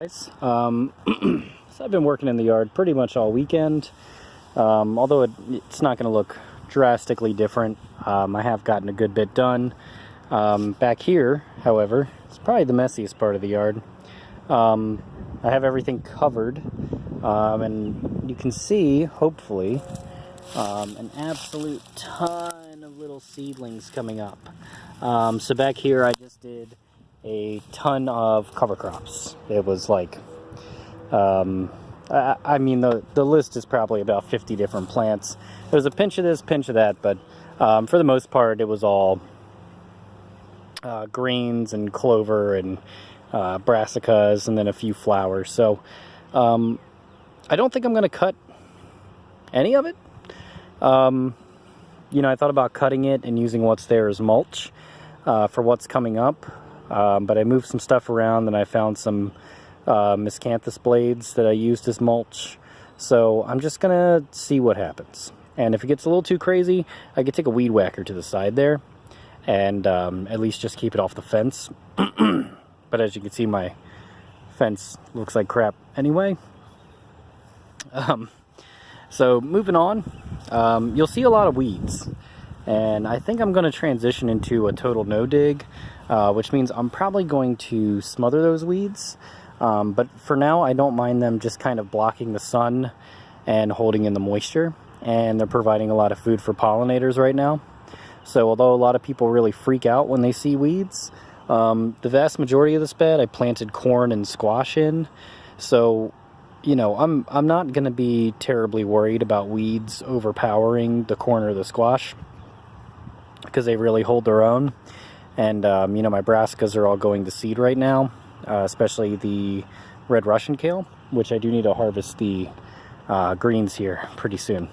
Guys, so I've been working in the yard pretty much all weekend. Although it's not going to look drastically different. I have gotten a good bit done. Back here, however, it's probably the messiest part of the yard. I have everything covered, and you can see, hopefully, an absolute ton of little seedlings coming up. So back here I just did a ton of cover crops. It was like, I mean, the list is probably about 50 different plants. There's a pinch of this, pinch of that, but for the most part it was all greens and clover and brassicas and then a few flowers. So I don't think I'm going to cut any of it. You know, I thought about cutting it and using what's there as mulch for what's coming up. But I moved some stuff around and I found some miscanthus blades that I used as mulch. So I'm just gonna see what happens. And if it gets a little too crazy, I could take a weed whacker to the side there and at least just keep it off the fence. But as you can see, my fence looks like crap anyway. So moving on, you'll see a lot of weeds. And I think I'm going to transition into a total no-dig, which means I'm probably going to smother those weeds. But for now, I don't mind them just kind of blocking the sun and holding in the moisture. And they're providing a lot of food for pollinators right now. So although a lot of people really freak out when they see weeds, the vast majority of this bed I planted corn and squash in. So, you know, I'm not going to be terribly worried about weeds overpowering the corn or the squash, because they really hold their own. And you know, my brassicas are all going to seed right now, especially the red Russian kale, which I do need to harvest the greens here pretty soon.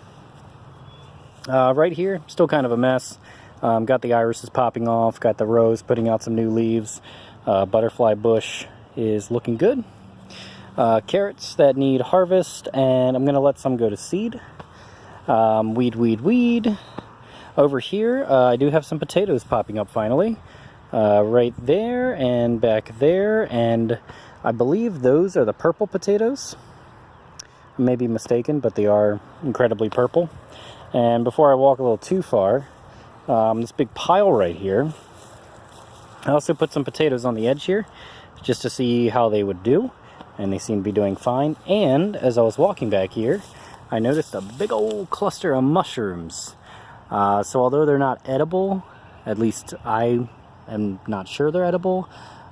Right here, still kind of a mess. Got the irises popping off, got the rose putting out some new leaves. Butterfly bush is looking good. Carrots that need harvest, and I'm gonna let some go to seed. Weed. Over here, I do have some potatoes popping up finally. Right there and back there, and I believe those are the purple potatoes. I may be mistaken, but they are incredibly purple. And before I walk a little too far, this big pile right here, I also put some potatoes on the edge here just to see how they would do, and they seem to be doing fine. And as I was walking back here, I noticed a big old cluster of mushrooms. So although they're not edible, at least I am not sure they're edible,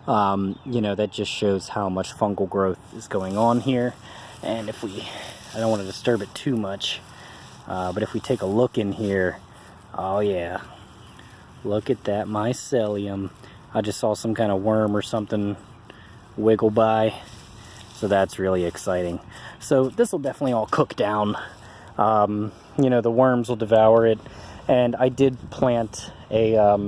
you know, that just shows how much fungal growth is going on here. And if I don't want to disturb it too much, but if we take a look in here, oh yeah, look at that mycelium. I just saw some kind of worm or something wiggle by, so that's really exciting. So this will definitely all cook down. You know, the worms will devour it. And I did plant a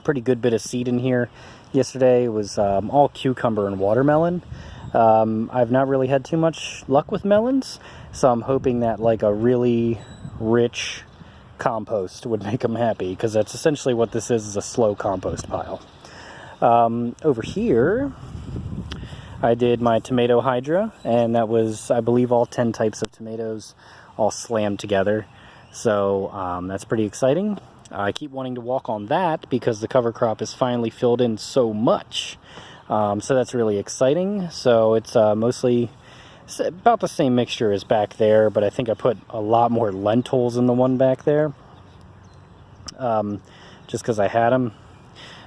pretty good bit of seed in here yesterday. It was all cucumber and watermelon. I've not really had too much luck with melons, so I'm hoping that like a really rich compost would make them happy, because that's essentially what this is a slow compost pile. Over here, I did my tomato hydra, and that was, I believe, all 10 types of tomatoes all slammed together. So that's pretty exciting. I keep wanting to walk on that because the cover crop is finally filled in so much. So that's really exciting. So it's mostly about the same mixture as back there, but I think I put a lot more lentils in the one back there, just because I had them.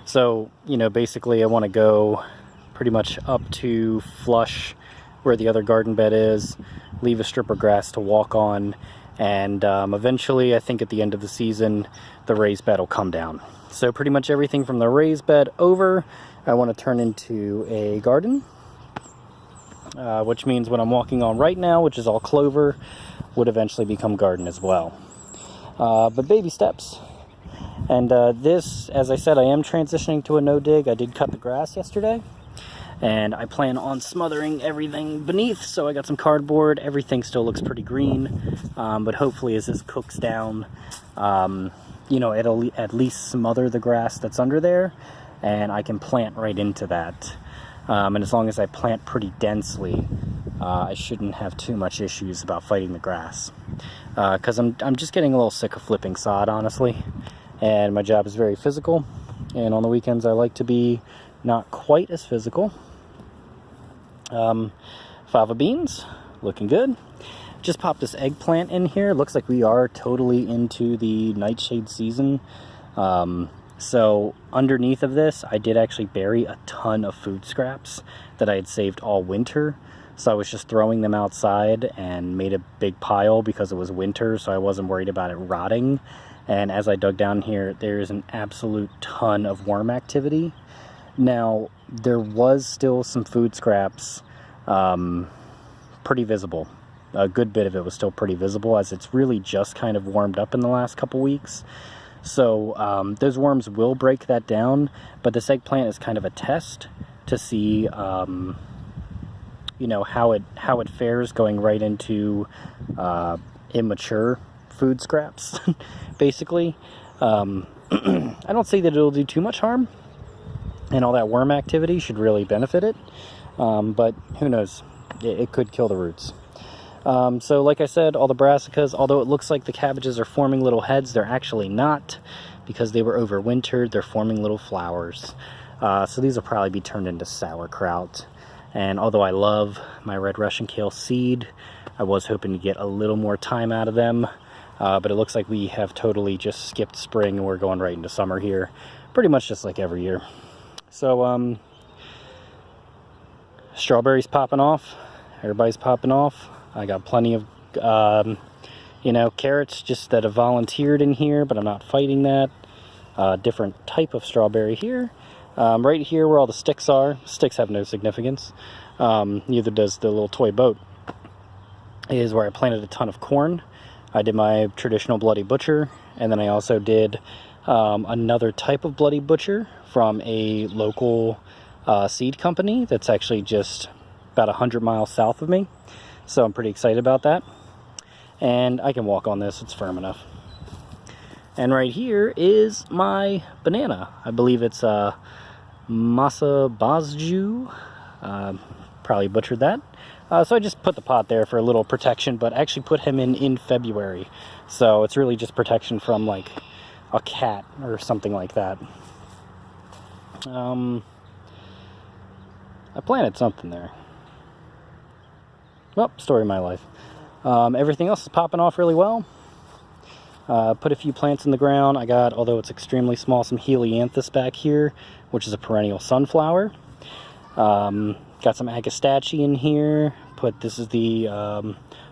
So, you know, basically I want to go pretty much up to flush where the other garden bed is, leave a strip of grass to walk on, and eventually, I think at the end of the season, the raised bed will come down. So pretty much everything from the raised bed over, I want to turn into a garden. Which means what I'm walking on right now, which is all clover, would eventually become garden as well. But baby steps. And this, as I said, I am transitioning to a no-dig. I did cut the grass yesterday. And I plan on smothering everything beneath, so I got some cardboard. Everything still looks pretty green, but hopefully as this cooks down, you know, it'll at least smother the grass that's under there, and I can plant right into that. And as long as I plant pretty densely, I shouldn't have too much issues about fighting the grass. Because I'm just getting a little sick of flipping sod, honestly. And my job is very physical. And on the weekends, I like to be not quite as physical. Fava beans, looking good. Just popped this eggplant in here. Looks like we are totally into the nightshade season. So underneath of this, I did actually bury a ton of food scraps that I had saved all winter. So I was just throwing them outside and made a big pile because it was winter, so I wasn't worried about it rotting. And as I dug down here, there is an absolute ton of worm activity. Now, there was still some food scraps pretty visible. A good bit of it was still pretty visible, as it's really just kind of warmed up in the last couple weeks. So those worms will break that down, but this eggplant is kind of a test to see you know, how it fares going right into immature food scraps, basically. I don't see that it'll do too much harm, and all that worm activity should really benefit it, but who knows, it could kill the roots. So like I said, all the brassicas, although it looks like the cabbages are forming little heads, they're actually not, because they were overwintered. They're forming little flowers. So these will probably be turned into sauerkraut. And although I love my red Russian kale seed, I was hoping to get a little more time out of them. But it looks like we have totally just skipped spring and we're going right into summer here. Pretty much just like every year. So, strawberries popping off. Everybody's popping off. I got plenty of, you know, carrots just that have volunteered in here, but I'm not fighting that. Different type of strawberry here. Right here where all the sticks are, sticks have no significance, neither does the little toy boat, is where I planted a ton of corn. I did my traditional Bloody Butcher, and then I also did another type of Bloody Butcher from a local seed company that's actually just about 100 miles south of me. So I'm pretty excited about that. And I can walk on this, it's firm enough. And right here is my banana. I believe it's Masa Bazju. Probably butchered that. So I just put the pot there for a little protection, but actually put him in February. So it's really just protection from like a cat or something like that. I planted something there. Well, story of my life. Everything else is popping off really well. Put a few plants in the ground. I got, although it's extremely small, some Helianthus back here, which is a perennial sunflower. Got some Agastache in here. This is the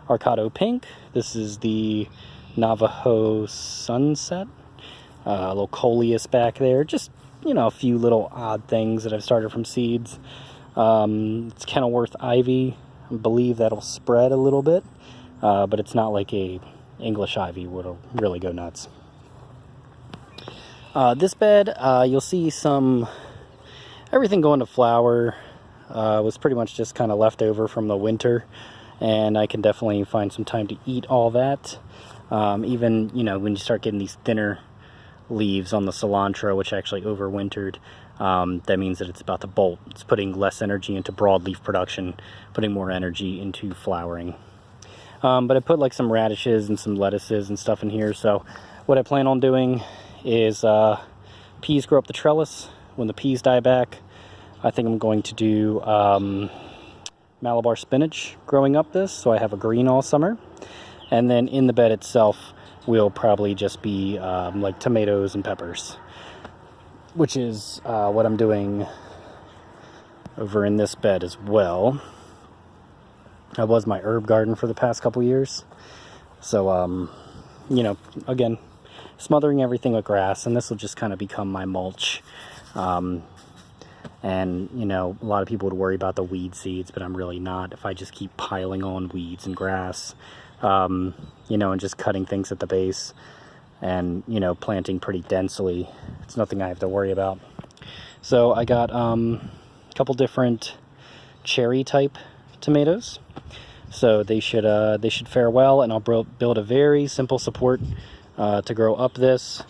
Arcado Pink. This is the Navajo Sunset. A little Coleus back there. Just, you know, a few little odd things that I've started from seeds. It's Kenilworth Ivy. I believe that'll spread a little bit, but it's not like a English ivy would really go nuts. This bed, you'll see everything going to flower was pretty much just kind of left over from the winter, and I can definitely find some time to eat all that. Even, you know, when you start getting these thinner leaves on the cilantro, which actually overwintered, that means that it's about to bolt. It's putting less energy into broadleaf production, putting more energy into flowering. But I put like some radishes and some lettuces and stuff in here. So what I plan on doing is peas grow up the trellis. When the peas die back, I think I'm going to do Malabar spinach growing up this, so I have a green all summer. And then in the bed itself will probably just be like tomatoes and peppers, which is what I'm doing over in this bed as well. That was my herb garden for the past couple years. So, you know, again, smothering everything with grass, and this will just kind of become my mulch. And, you know, a lot of people would worry about the weed seeds, but I'm really not. If I just keep piling on weeds and grass, you know, and just cutting things at the base and, you know, planting pretty densely, it's nothing I have to worry about. So I got a couple different cherry type tomatoes. So they should fare well, and I'll build a very simple support to grow up this,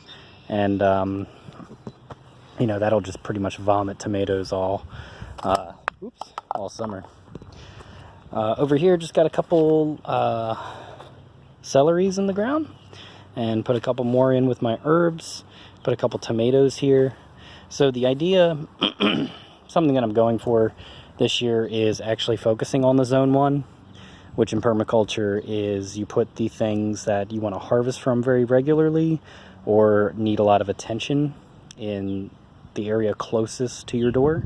and you know, that'll just pretty much vomit tomatoes all oops, all summer. Over here, just got a couple celeries in the ground, and put a couple more in with my herbs. Put a couple tomatoes here. So the idea, something that I'm going for this year, is actually focusing on the zone 1, which in permaculture is you put the things that you want to harvest from very regularly or need a lot of attention in the area closest to your door,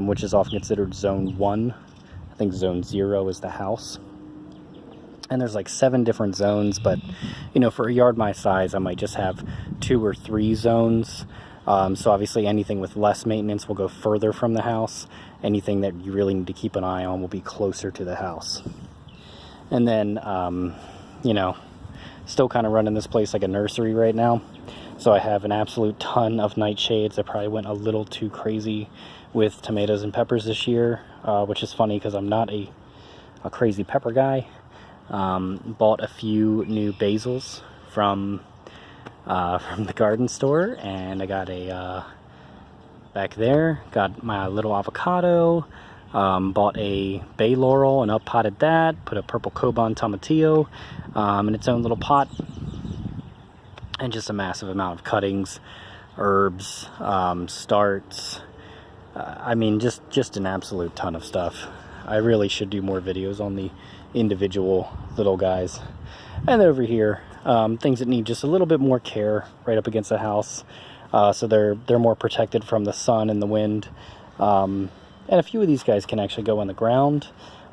which is often considered zone 1. I think zone 0 is the house. And there's like 7 different zones, but you know, for a yard my size, I might just have 2 or 3 zones. So obviously anything with less maintenance will go further from the house. Anything that you really need to keep an eye on will be closer to the house. And then, you know, still kind of running this place like a nursery right now. So I have an absolute ton of nightshades. I probably went a little too crazy with tomatoes and peppers this year, which is funny because I'm not a crazy pepper guy. Bought a few new basils from the garden store, and I got a back there, got my little avocado, bought a bay laurel and up-potted that, put a purple Coban tomatillo in its own little pot, and just a massive amount of cuttings, herbs, starts, I mean just an absolute ton of stuff. I really should do more videos on the individual little guys. And over here, things that need just a little bit more care right up against the house, so they're more protected from the sun and the wind. And a few of these guys can actually go on the ground,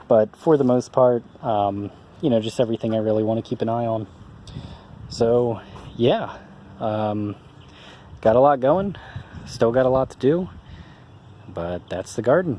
but for the most part, you know, just everything I really want to keep an eye on. So yeah, got a lot going, still got a lot to do, but that's the garden.